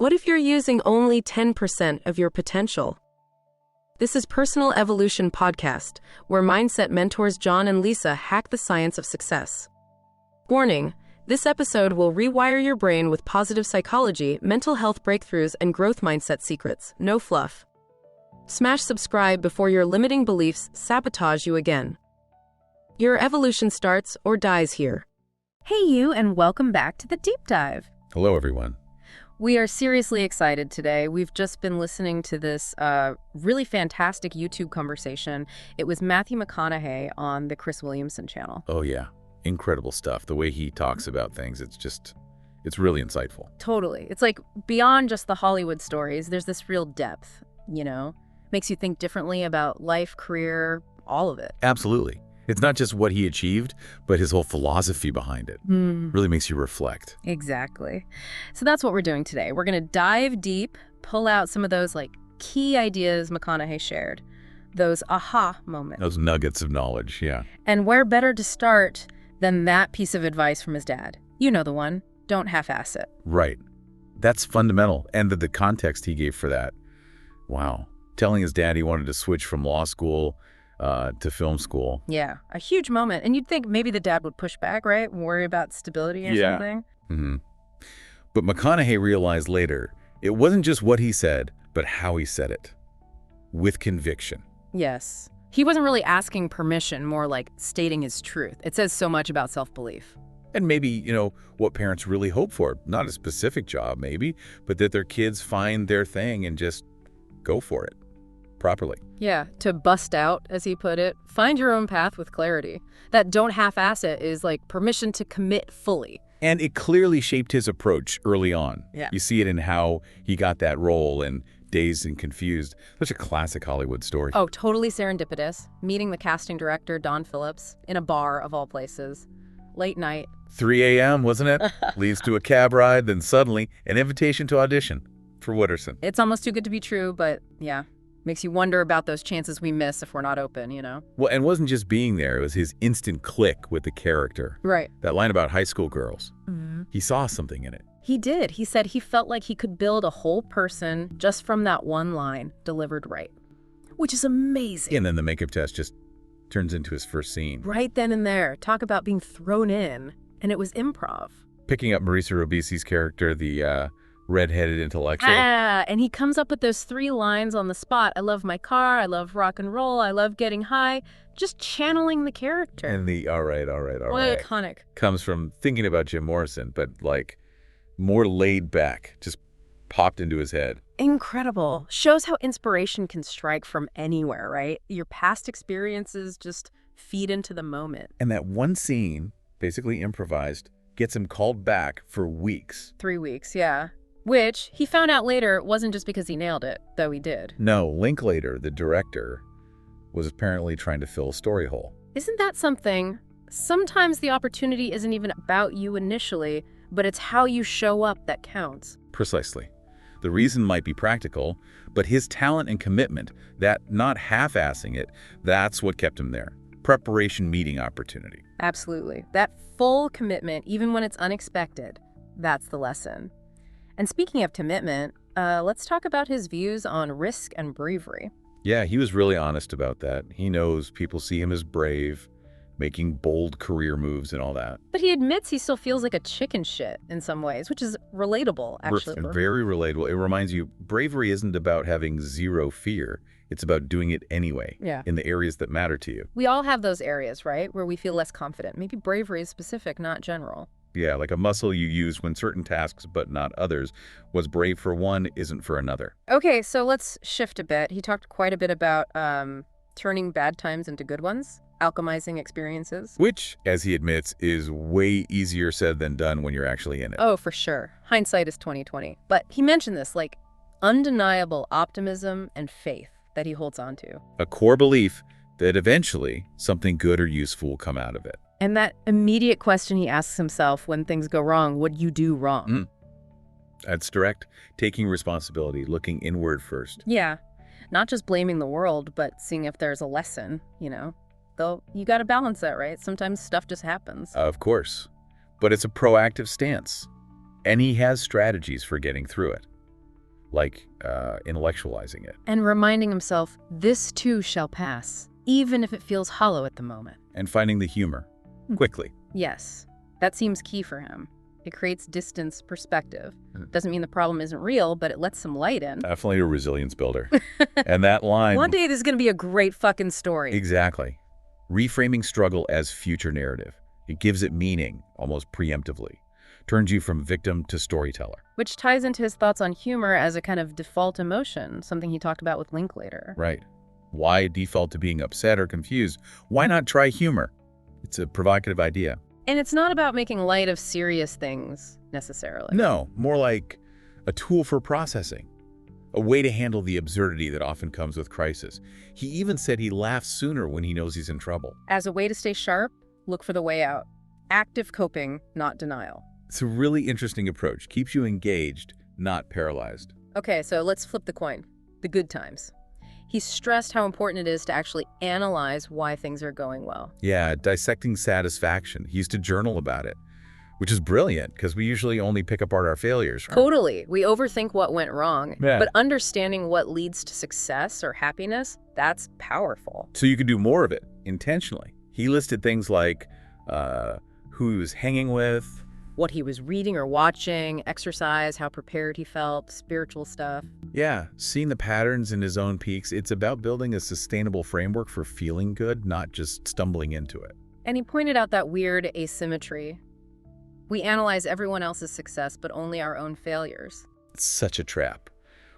What if you're using only 10% of your potential? This is Personal Evolution Podcast, where mindset mentors John and Lisa hack the science of success. Warning, this episode will rewire your brain with positive psychology, mental health breakthroughs, and growth mindset secrets. No fluff. Smash subscribe before your limiting beliefs sabotage you again. Your evolution starts or dies here. Hey you, and welcome back to the Deep Dive. Hello, everyone. We are seriously excited today. We've just been listening to this really fantastic YouTube conversation. It was Matthew McConaughey on the Chris Williamson channel. Oh, yeah. Incredible stuff. The way he talks about things, it's really insightful. Totally. It's like beyond just the Hollywood stories, there's this real depth, Makes you think differently about life, career, all of it. Absolutely. It's not just what he achieved, but his whole philosophy behind it. Really makes you reflect. Exactly. So that's what we're doing today. We're going to dive deep, pull out some of those key ideas McConaughey shared, those aha moments. Those nuggets of knowledge, yeah. And where better to start than that piece of advice from his dad? You know the one. Don't half-ass it. Right. That's fundamental. And the context he gave for that. Wow. Telling his dad he wanted to switch from law school to film school. Yeah, a huge moment. And you'd think maybe the dad would push back, right? Worry about stability or something. Mm-hmm. But McConaughey realized later, it wasn't just what he said, but how he said it. With conviction. Yes. He wasn't really asking permission, more like stating his truth. It says so much about self-belief. And maybe, what parents really hope for. Not a specific job, maybe, but that their kids find their thing and just go for it properly. Yeah, to bust out, as he put it. Find your own path with clarity. That don't half-ass it is like permission to commit fully. And it clearly shaped his approach early on. Yeah. You see it in how he got that role in Dazed and Confused. Such a classic Hollywood story. Oh, totally serendipitous. Meeting the casting director, Don Phillips, in a bar of all places. Late night. 3 a.m., wasn't it? Leads to a cab ride, then suddenly an invitation to audition for Wooderson. It's almost too good to be true, but yeah. Makes you wonder about those chances we miss if we're not open, Well, and it wasn't just being there. It was his instant click with the character. Right. That line about high school girls. Mm-hmm. He saw something in it. He did. He said he felt like he could build a whole person just from that one line delivered right. Which is amazing. And then the makeup test just turns into his first scene. Right then and there. Talk about being thrown in. And it was improv. Picking up Marisa Robisi's character, the red-headed intellectual. And he comes up with those 3 lines on the spot. I love my car, I love rock and roll, I love getting high. Just channeling the character. And the all right. Iconic. Comes from thinking about Jim Morrison, but more laid back, just popped into his head. Incredible. Shows how inspiration can strike from anywhere, right? Your past experiences just feed into the moment. And that one scene, basically improvised, gets him called back for weeks. 3 weeks, yeah. Which, he found out later, wasn't just because he nailed it, though he did. No, Linklater, the director, was apparently trying to fill a story hole. Isn't that something? Sometimes the opportunity isn't even about you initially, but it's how you show up that counts. Precisely. The reason might be practical, but his talent and commitment, that not half-assing it, that's what kept him there. Preparation meeting opportunity. Absolutely. That full commitment, even when it's unexpected, that's the lesson. And speaking of commitment, let's talk about his views on risk and bravery. Yeah, he was really honest about that. He knows people see him as brave, making bold career moves and all that. But he admits he still feels like a chicken shit in some ways, which is relatable, actually. Very relatable. It reminds you, bravery isn't about having zero fear. It's about doing it anyway, in the areas that matter to you. We all have those areas, right, where we feel less confident. Maybe bravery is specific, not general. Yeah, like a muscle you use when certain tasks but not others. What's brave for one isn't for another. Okay, so let's shift a bit. He talked quite a bit about turning bad times into good ones, alchemizing experiences. Which, as he admits, is way easier said than done when you're actually in it. Oh, for sure. Hindsight is 20/20. But he mentioned this, undeniable optimism and faith that he holds on to. A core belief that eventually something good or useful will come out of it. And that immediate question he asks himself when things go wrong, what do you do wrong? That's direct. Taking responsibility, looking inward first. Yeah. Not just blaming the world, but seeing if there's a lesson, Though you got to balance that, right? Sometimes stuff just happens. Of course. But it's a proactive stance. And he has strategies for getting through it. like intellectualizing it. And reminding himself, this too shall pass, even if it feels hollow at the moment. And finding the humor quickly. Yes, that seems key for him. It creates distance perspective. Doesn't mean the problem isn't real, but it lets some light in. Definitely a resilience builder. And that line... One day this is going to be a great fucking story. Exactly. Reframing struggle as future narrative. It gives it meaning, almost preemptively. Turns you from victim to storyteller. Which ties into his thoughts on humor as a kind of default emotion, something he talked about with Linklater. Right. Why default to being upset or confused? Why not try humor? It's a provocative idea. And it's not about making light of serious things, necessarily. No, more like a tool for processing. A way to handle the absurdity that often comes with crisis. He even said he laughs sooner when he knows he's in trouble. As a way to stay sharp, look for the way out. Active coping, not denial. It's a really interesting approach. Keeps you engaged, not paralyzed. Okay, so let's flip the coin. The good times. He stressed how important it is to actually analyze why things are going well. Yeah, dissecting satisfaction. He used to journal about it, which is brilliant because we usually only pick apart our failures. Right? Totally. We overthink what went wrong. Yeah. But understanding what leads to success or happiness, that's powerful. So you could do more of it intentionally. He listed things like who he was hanging with, What he was reading or watching, exercise, how prepared he felt, spiritual stuff. Yeah, seeing the patterns in his own peaks. It's about building a sustainable framework for feeling good, not just stumbling into it. And he pointed out that weird asymmetry. We analyze everyone else's success, but only our own failures. It's such a trap.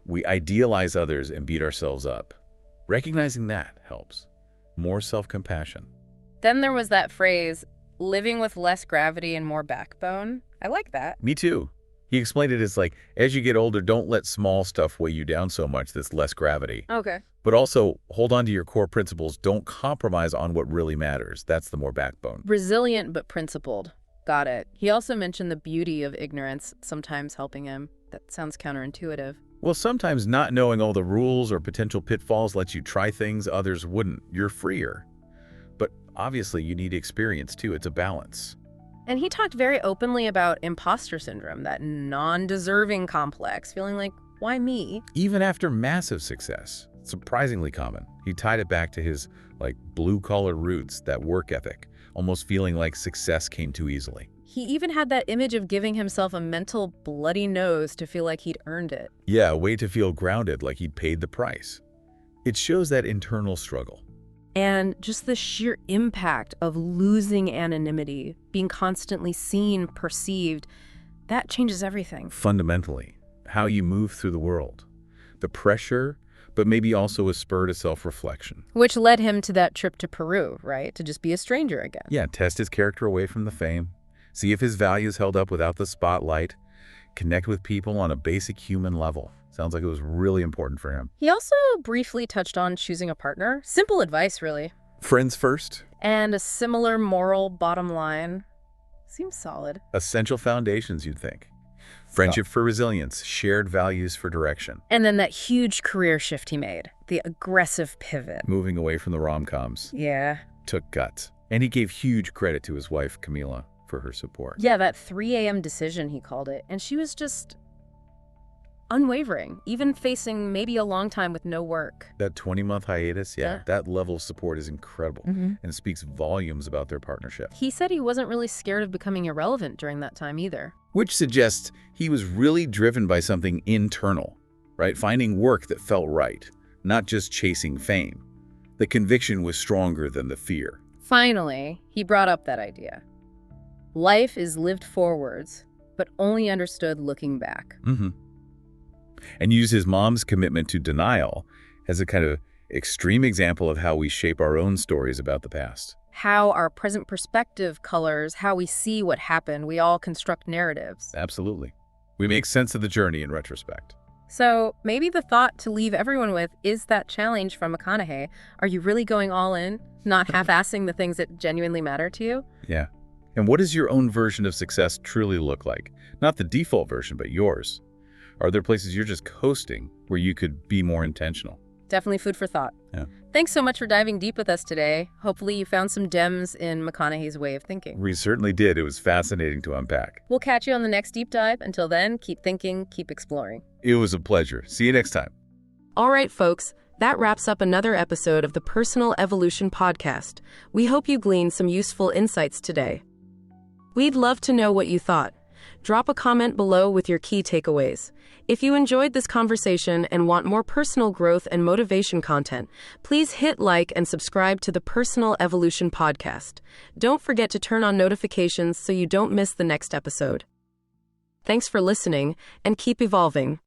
We idealize others and beat ourselves up. Recognizing that helps. More self-compassion. Then there was that phrase, living with less gravity and more backbone. I like that. Me too. He explained it as like, as you get older, don't let small stuff weigh you down so much that's less gravity. Okay. But also, hold on to your core principles. Don't compromise on what really matters. That's the more backbone. Resilient but principled. Got it. He also mentioned the beauty of ignorance sometimes helping him. That sounds counterintuitive. Well, sometimes not knowing all the rules or potential pitfalls lets you try things others wouldn't. You're freer. But obviously, you need experience too. It's a balance. And he talked very openly about imposter syndrome, that non-deserving complex, feeling like, why me? Even after massive success, surprisingly common. He tied it back to his blue-collar roots, that work ethic, almost feeling like success came too easily. He even had that image of giving himself a mental bloody nose to feel like he'd earned it. Yeah, a way to feel grounded, like he'd paid the price. It shows that internal struggle. And just the sheer impact of losing anonymity, being constantly seen, perceived, that changes everything. Fundamentally, how you move through the world. The pressure, but maybe also a spur to self-reflection. Which led him to that trip to Peru, right? To just be a stranger again. Yeah, test his character away from the fame. See if his values held up without the spotlight. Connect with people on a basic human level. Sounds like it was really important for him. He also briefly touched on choosing a partner. Simple advice, really. Friends first. And a similar moral bottom line. Seems solid. Essential foundations, you'd think. Friendship for resilience, shared values for direction. And then that huge career shift he made. The aggressive pivot. Moving away from the rom-coms. Yeah. Took guts. And he gave huge credit to his wife, Camila, for her support. Yeah, that 3 a.m. decision, he called it. And she was just unwavering, even facing maybe a long time with no work. That 20-month hiatus, yeah, that level of support is incredible and speaks volumes about their partnership. He said he wasn't really scared of becoming irrelevant during that time either. Which suggests he was really driven by something internal, right? Finding work that felt right, not just chasing fame. The conviction was stronger than the fear. Finally, he brought up that idea. Life is lived forwards, but only understood looking back. And use his mom's commitment to denial as a kind of extreme example of how we shape our own stories about the past. How our present perspective colors how we see what happened. We all construct narratives. Absolutely. We make sense of the journey in retrospect. So maybe the thought to leave everyone with is that challenge from McConaughey. Are you really going all in, not half-assing the things that genuinely matter to you? Yeah. And what does your own version of success truly look like? Not the default version, but yours. Are there places you're just coasting where you could be more intentional? Definitely food for thought. Yeah. Thanks so much for diving deep with us today. Hopefully you found some gems in McConaughey's way of thinking. We certainly did. It was fascinating to unpack. We'll catch you on the next deep dive. Until then, keep thinking, keep exploring. It was a pleasure. See you next time. All right, folks, that wraps up another episode of the Personal Evolution Podcast. We hope you gleaned some useful insights today. We'd love to know what you thought. Drop a comment below with your key takeaways. If you enjoyed this conversation and want more personal growth and motivation content, please hit like and subscribe to the Personal Evolution Podcast. Don't forget to turn on notifications so you don't miss the next episode. Thanks for listening, and keep evolving.